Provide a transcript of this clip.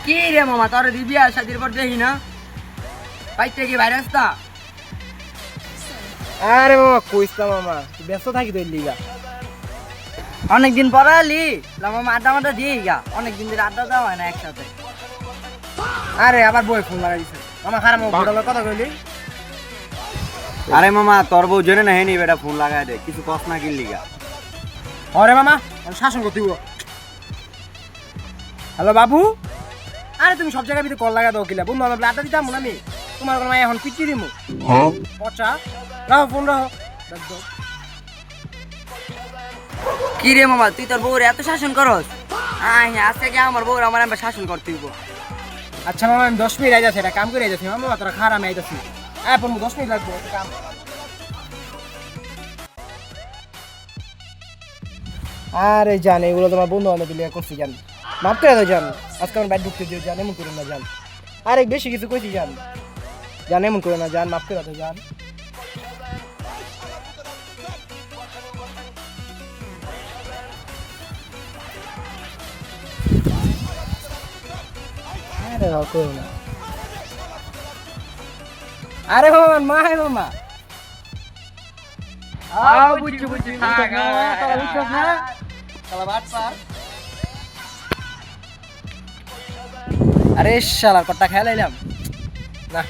কি রে মামা তোর দিবি আর শাদির পর দেখি না পাইতে কি ভাইরাস তা আরে মামা কইস না মামা ব্যস্ত থাকি তো লিগা। অনেকদিন পরে আলি মামা আড্ডা মাড্ডা দিয়ে গা অনেকদিন ধরে আড্ডা দেওয়া হয় না একসাথে। আরে আবার বই ফোন লাগাই দিছে মামা খারাপ বড় কথা কইলি। আরে মামা তোর বউ জেনে না হেনি বেটা ফোন লাগায় দে কিছু কস না কিনলি গা। আরে মামা আমি শাসন করতে হইব। হ্যালো বাবু, আরে তুমি সব জায়গায় কল লাগা দাও কিলা বন্ধু আমার আড্ডা দিতাম না আমি তোমার কোনো এখন পিচ্ছি দিমু। পচা রাখো ফোন রাখো। কি রে মামা তুই তোর বউরে এত শাসন করস? আজকে কি আমার বউর আমার আমরা শাসন করতে হইব। আচ্ছা মামা আমি 10 মিনিট আইতাছি এটা কাম করে আইতাছি মামা তোরা খারাপ আমি আইতাছি। হ্যাঁ পর 10 মিনিট লাগবে একটা কাম। আরে জান এগুলো তোমার বন্ধু বান্ধব লিয়া করছি জান মাফ করে দাও জান আজকে আমার বাইরে ঢুকতে দিও জান এমন করো না জান। আরে বেশি কিছু কইছি জান জান এমন করো না জান মাফ করে দাও জান। আরে রাও করো না। আরে মামা মা হে মামা বুঝছি বুঝছি থাক তারা উঠছস না শালা বাট পার। আরে শালা কট্টা খেলাইলাম না